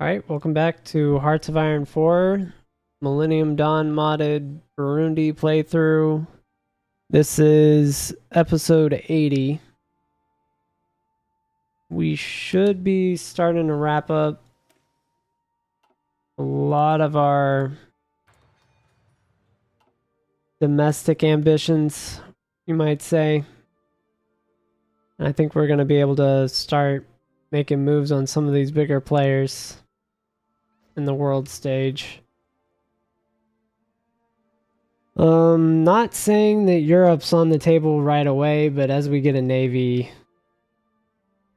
Alright, welcome back to Hearts of Iron 4, Millennium Dawn Modded Burundi playthrough. This is episode 80. We should be starting to wrap up a lot of our domestic ambitions, you might say. And I think we're going to be able to start making moves on some of these bigger players in the world stage. Not saying that Europe's on the table right away, but as we get a navy,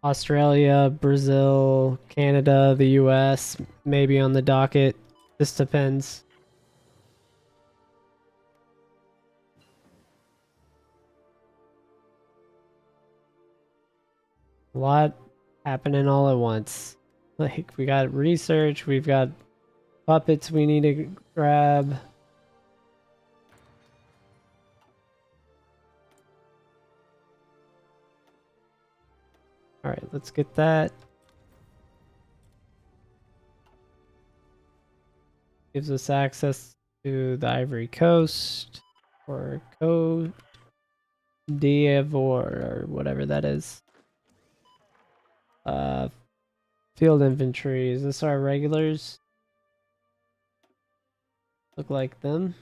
Australia, Brazil, Canada, the US, maybe on the docket. This depends. A lot happening all at once. Like, we got research, we've got puppets we need to grab. Alright, let's get that. Gives us access to the Ivory Coast, or Côte d'Ivoire, or whatever that is. Field infantry. Is this our regulars? Look like them.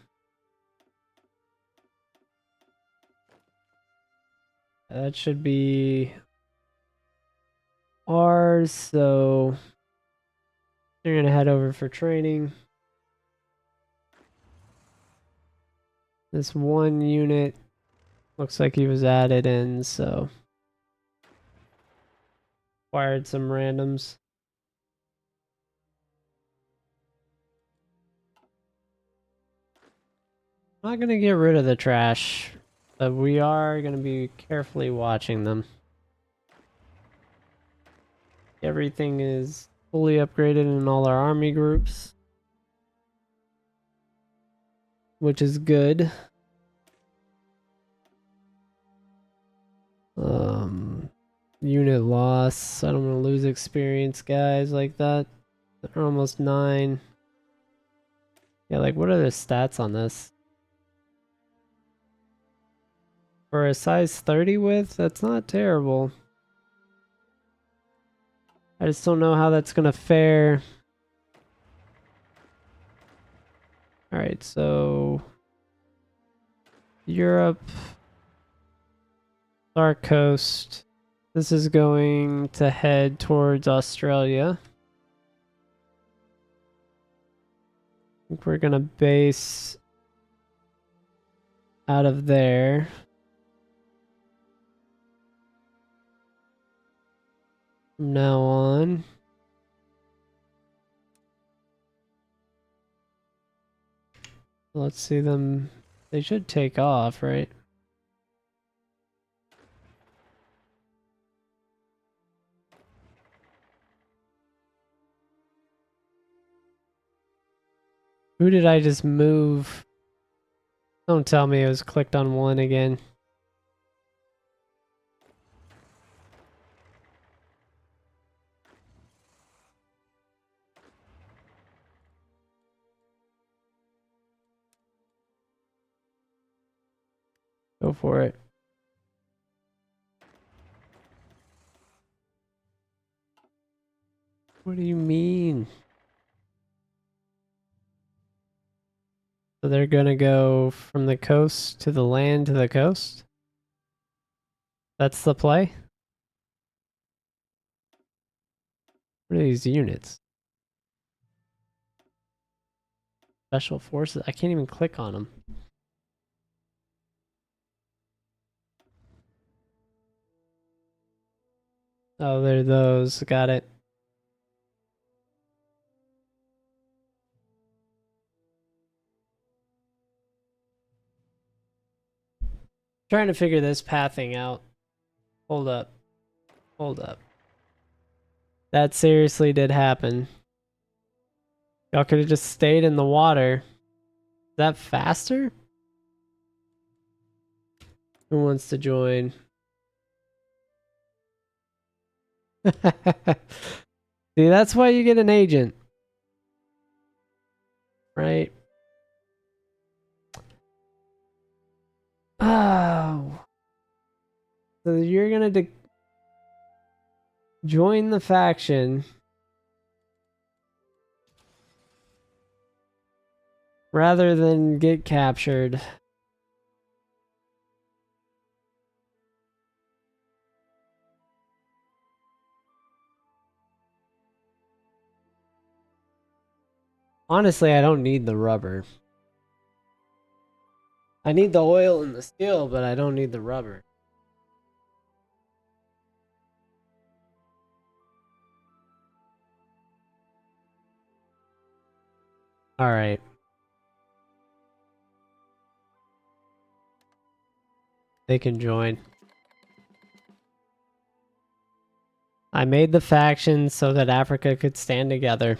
That should be ours, so they're gonna head over for training. This one unit looks like he was added in, so acquired some randoms. I'm not gonna get rid of the trash, but we are gonna be carefully watching them. Everything is fully upgraded in all our army groups, which is good. Unit loss. I don't want to lose experience, guys, like that. They're almost 9. Yeah, like, what are the stats on this? For a size 30 width, that's not terrible. I just don't know how that's gonna fare. Alright, so Europe, our coast. This is going to head towards Australia. I think we're gonna base out of there. From now on. Let's see them. They should take off, right? Who did I just move? Don't tell me it was clicked on one again. Go for it. What do you mean? So they're gonna go from the coast to the land to the coast? That's the play? What are these units? Special forces? I can't even click on them. Oh, they're those. Got it. Trying to figure this pathing out. Hold up. Hold up. That seriously did happen. Y'all could have just stayed in the water. Is that faster? Who wants to join? See, that's why you get an agent. Right? Oh. So you're gonna join the faction rather than get captured. Honestly, I don't need the rubber. I need the oil and the steel, but I don't need the rubber. Alright. They can join. I made the faction so that Africa could stand together.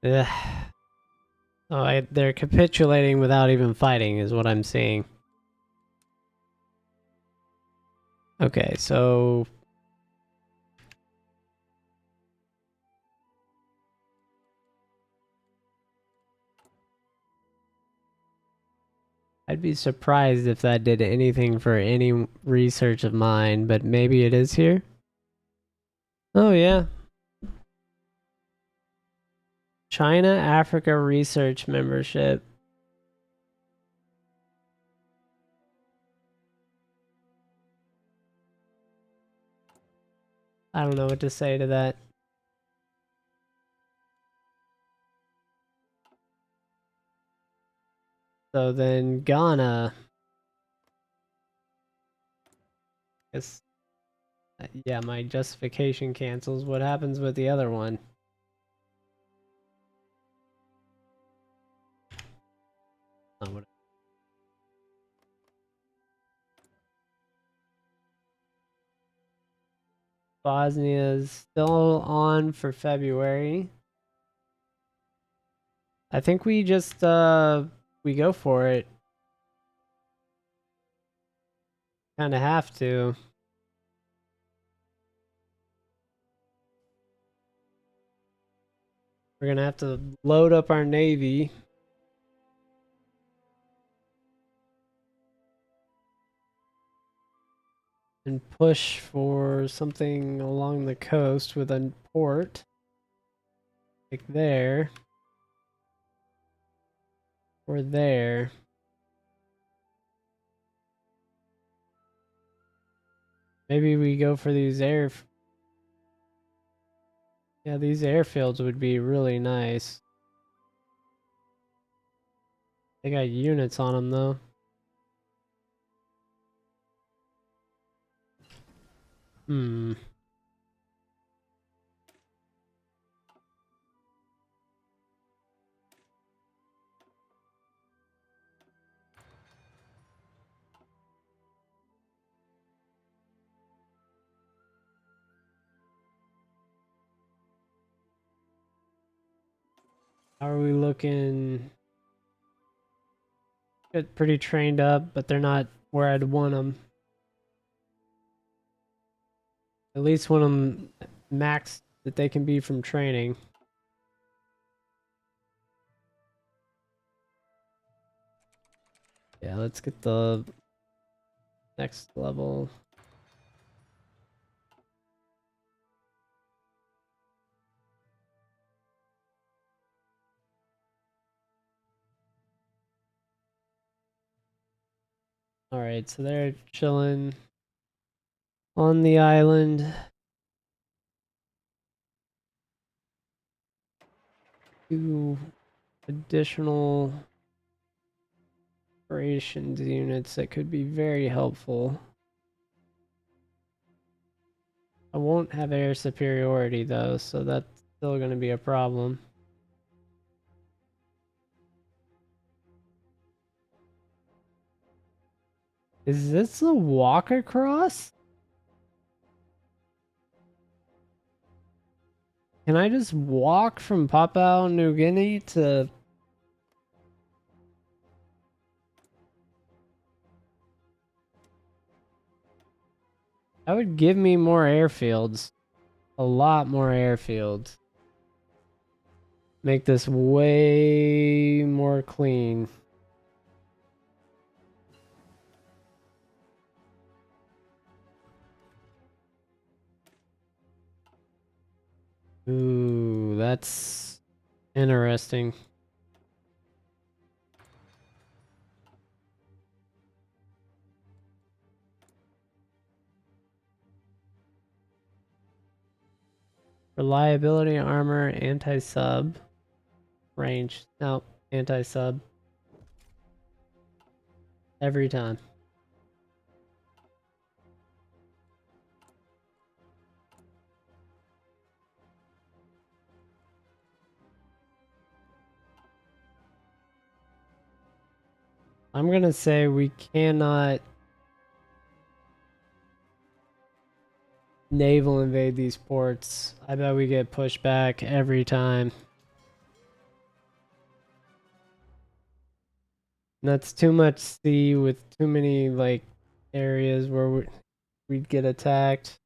Ugh. Oh, they're capitulating without even fighting is what I'm seeing. Okay, so... I'd be surprised if that did anything for any research of mine, but maybe it is here? Oh, yeah. China Africa Research Membership. I don't know what to say to that. So then Ghana. Guess, yeah, my justification cancels. What happens with the other one? Oh, what? Bosnia is still on for February. I think we just we go for it. Kind of have to. We're gonna have to load up our navy. And push for something along the coast with a port. Like there. Or there. Maybe we go for these Yeah, these airfields would be really nice. They got units on them though. Hmm. How are we looking? Get pretty trained up, but they're not where I'd want them. At least want them max that they can be from training. Yeah, let's get the next level. Alright, so they're chilling on the island. 2 additional operations units that could be very helpful. I won't have air superiority though, so that's still going to be a problem. Is this a walk across? Can I just walk from Papua New Guinea to... That would give me more airfields. A lot more airfields. Make this way more clean. Ooh, that's interesting. Reliability, armor, anti-sub. Range. Nope, anti-sub. Every time. I'm gonna say we cannot naval invade these ports. I bet we get pushed back every time. And that's too much sea with too many like areas where we'd get attacked.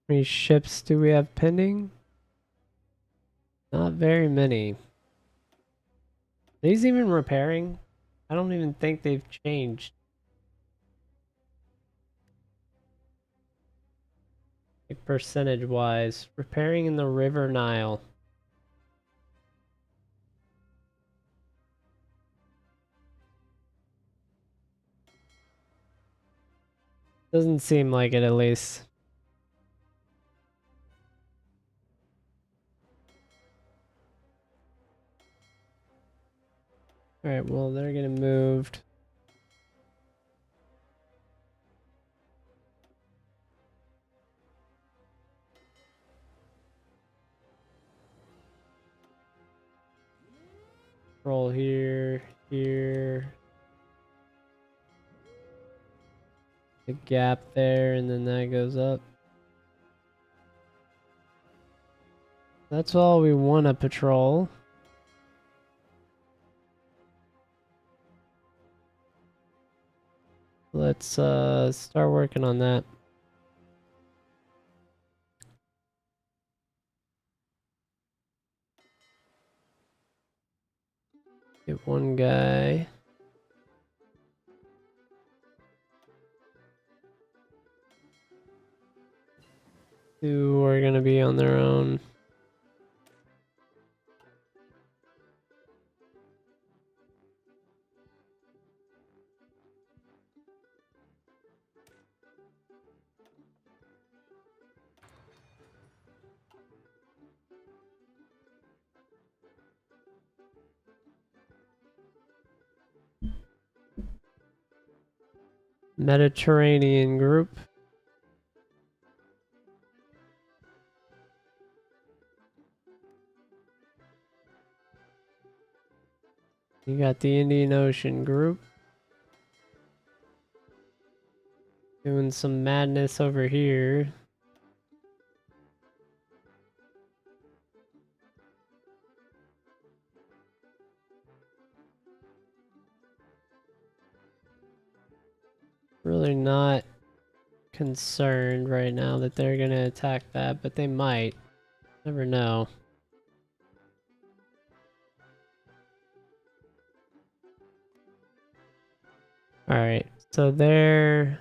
How many ships do we have pending? Not very many. Are these even repairing? I don't even think they've changed. Like percentage wise. Repairing in the River Nile. Doesn't seem like it, at least. Alright, well, they're getting moved. Roll here, here. The gap there, and then that goes up. That's all we want to patrol. Let's start working on that. Get one guy. Two are gonna be on their own. Mediterranean group. You got the Indian Ocean group. Doing some madness over here. Really not concerned right now that they're gonna attack that, but they might. Never know. Alright, so they're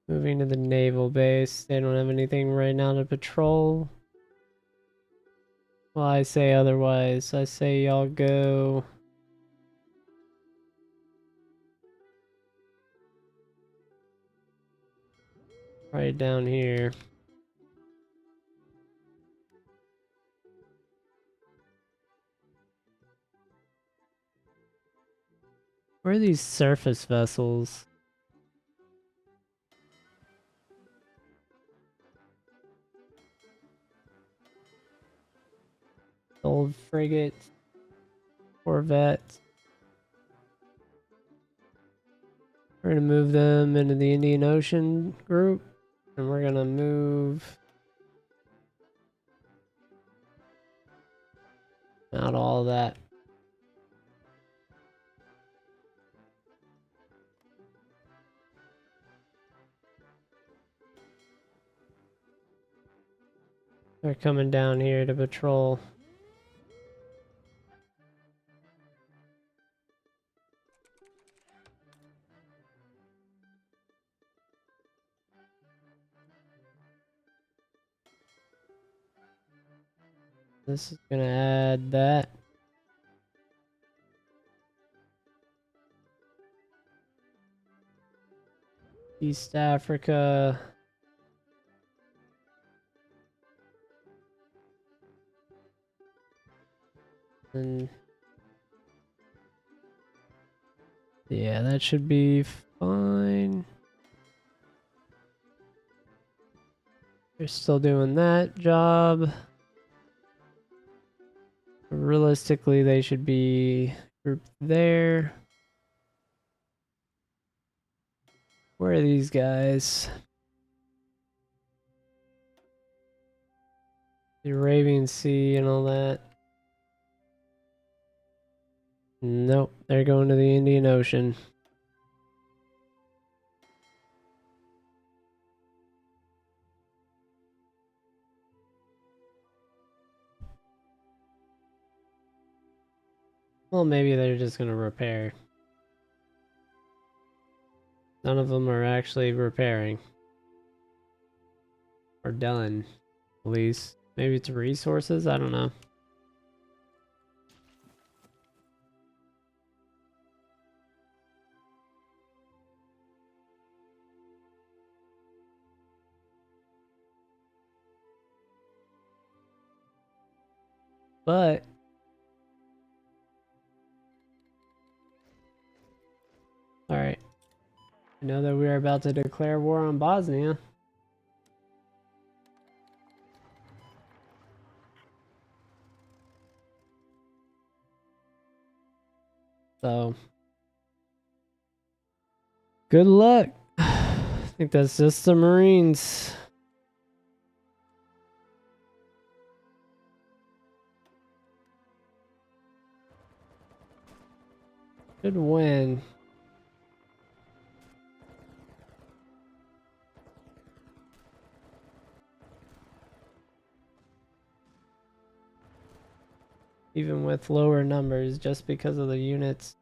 moving to the naval base. They don't have anything right now to patrol. Well, I say otherwise. I say y'all go right down here. Where are these surface vessels? Old frigates, corvettes. We're gonna move them into the Indian Ocean group, and we're gonna move out all that. They're coming down here to patrol. This is gonna add that. East Africa. And yeah, that should be fine. They're still doing that job. Realistically, they should be grouped there. Where are these guys? The Arabian Sea and all that. Nope, they're going to the Indian Ocean. Well, maybe they're just gonna repair. None of them are actually repairing. Or done, at least. Maybe it's resources? I don't know. But alright. I know that we are about to declare war on Bosnia. So good luck. I think that's just the Marines. Good win. Even with lower numbers, just because of the units.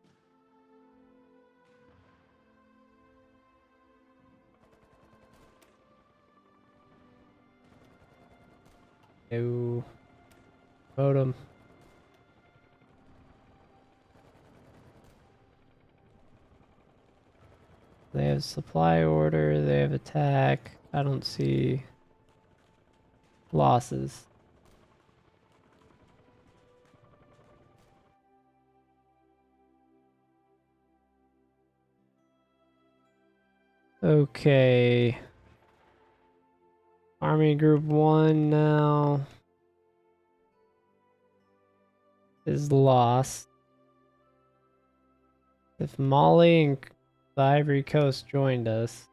No. Vote them. They have supply order, they have attack. I don't see losses. Okay. Army Group 1 now is lost. If Mali and the Ivory Coast joined us,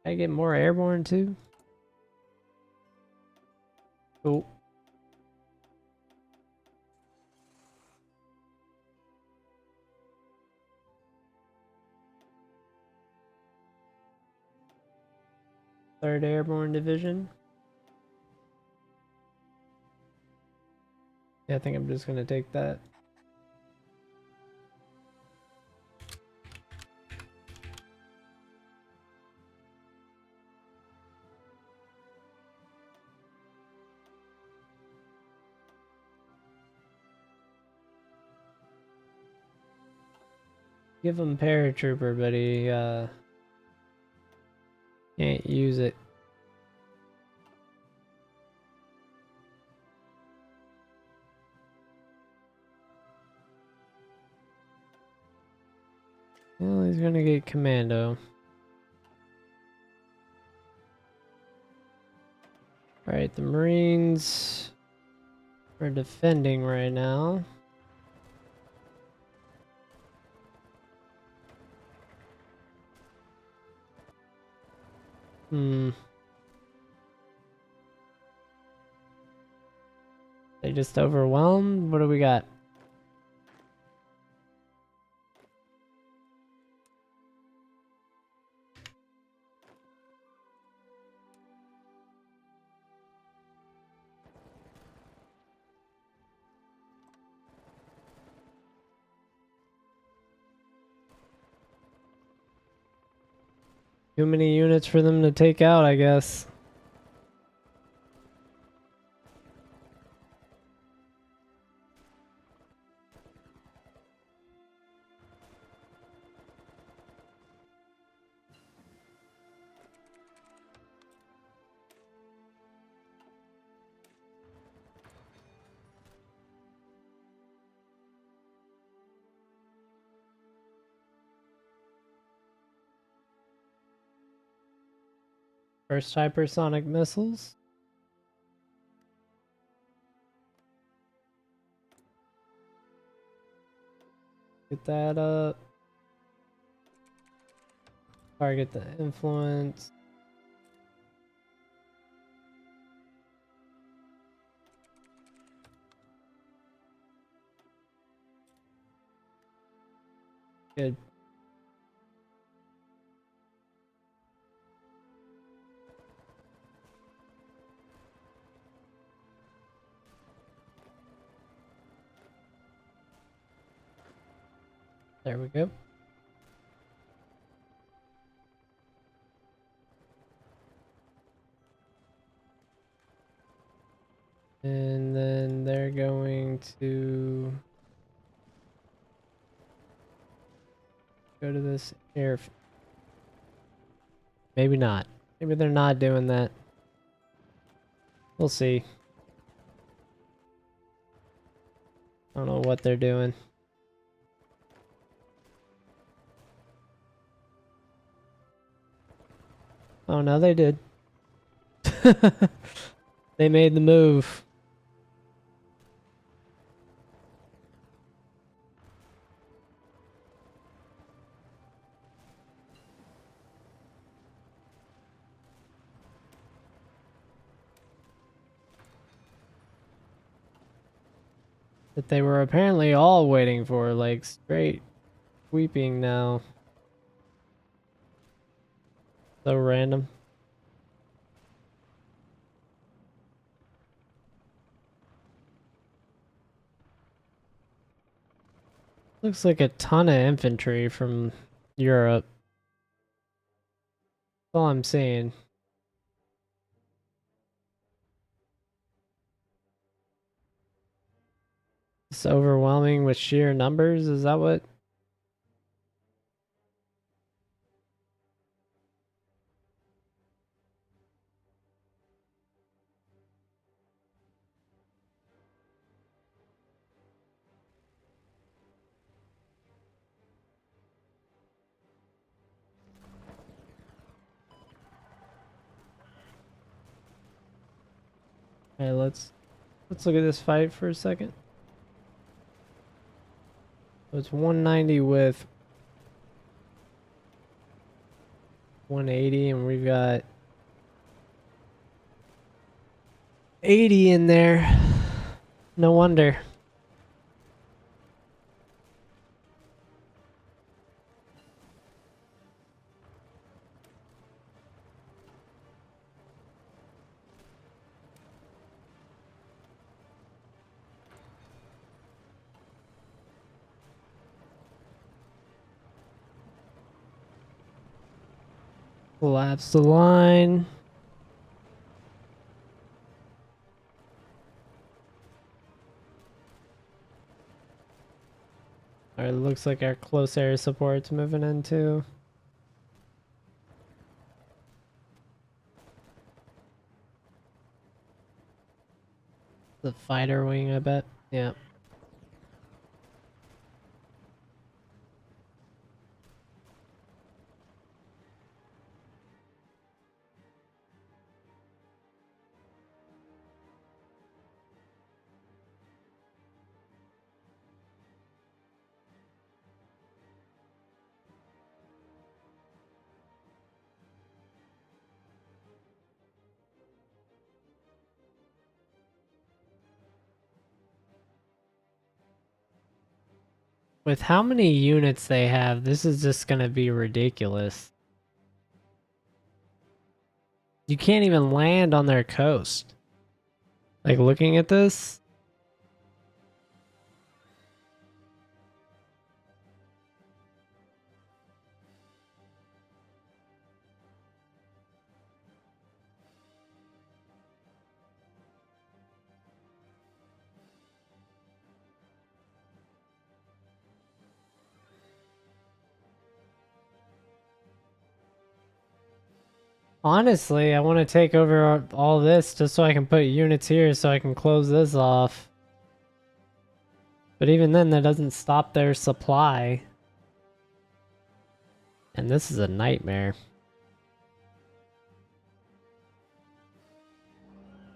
I get more airborne too? Cool. Third Airborne Division. Yeah, I think I'm just gonna take that. Give him paratrooper, but he can't use it. Well, he's gonna get commando. Alright, the Marines are defending right now. They just overwhelmed? What do we got? Too many units for them to take out, I guess. First hypersonic missiles. Get that up. Target the influence. Good. There we go. And then they're going to go to this airfield. Maybe not. Maybe they're not doing that. We'll see. I don't know what they're doing. Oh no, they did. They made the move. That they were apparently all waiting for, like, straight weeping now. So random. Looks like a ton of infantry from Europe. That's all I'm seeing. It's overwhelming with sheer numbers, is that what? Hey, let's look at this fight for a second. So it's 190 with 180, and we've got 80 in there. No wonder. Collapse the line. Alright, looks like our close air support's moving in too. The fighter wing, I bet. Yeah. with how many units they have, this is just gonna be ridiculous. You can't even land on their coast. Like, looking at this. Honestly, I want to take over all this just so I can put units here so I can close this off. But even then, that doesn't stop their supply. And this is a nightmare.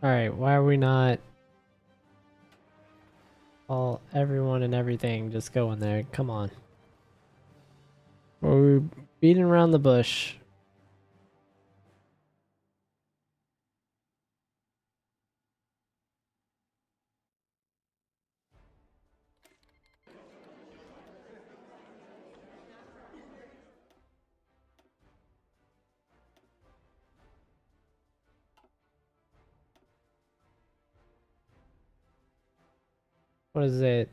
Alright, why are we not... all everyone and everything just go in there? Come on. We're beating around the bush. What is it?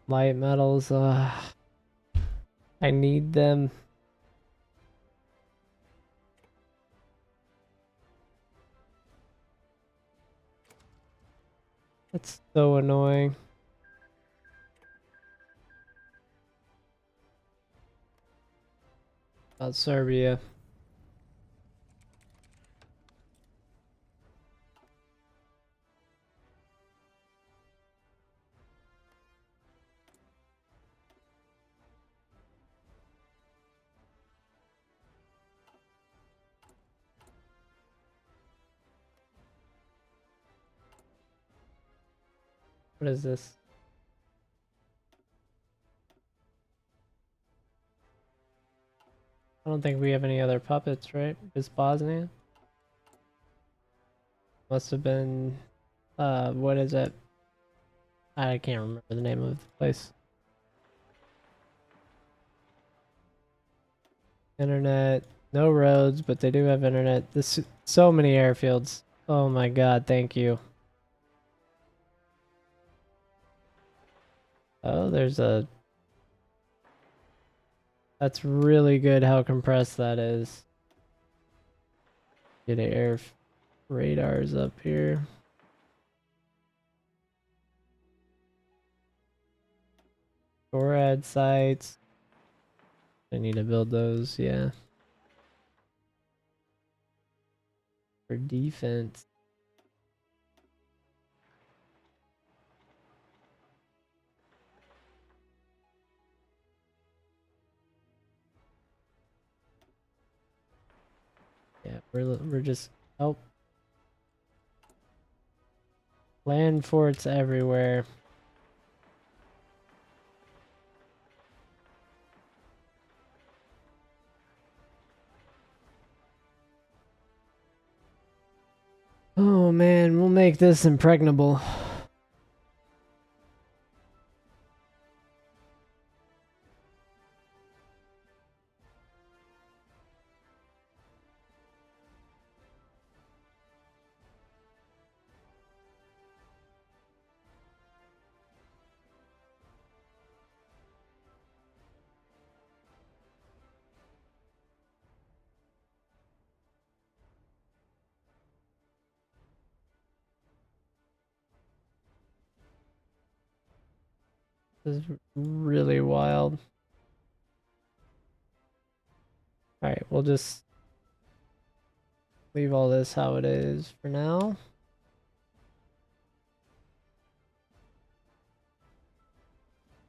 Light metals. I need them. That's so annoying. About Serbia. What is this? I don't think we have any other puppets, right? Just Bosnia? Must have been... what is it? I can't remember the name of the place. Internet. No roads, but they do have internet. This so many airfields. Oh my god, thank you. Oh, there's a... That's really good how compressed that is. Get air radars up here. NORAD sites. I need to build those, yeah. For defense. Yeah, we're just... Oh. Land forts everywhere. Oh man, we'll make this impregnable. This is really wild. Alright, we'll just leave all this how it is for now.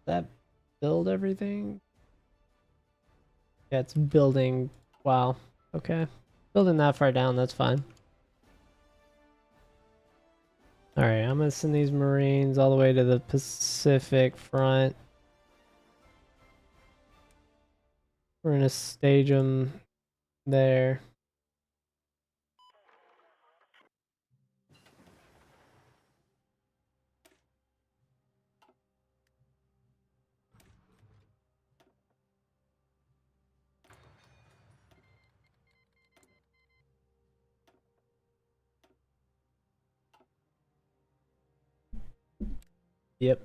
That build everything? Yeah, it's building. Wow. Okay. Building that far down, that's fine. Alright, I'm gonna send these Marines all the way to the Pacific front. We're gonna stage them there. Yep.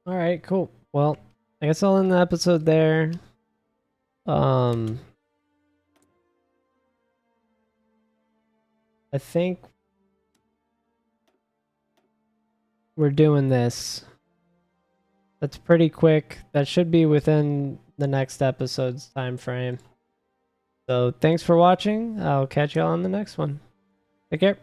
All right, cool. Well, I guess I'll end the episode there. I think we're doing this. That's pretty quick. That should be within the next episode's time frame. So thanks for watching. I'll catch y'all on the next one. Take care.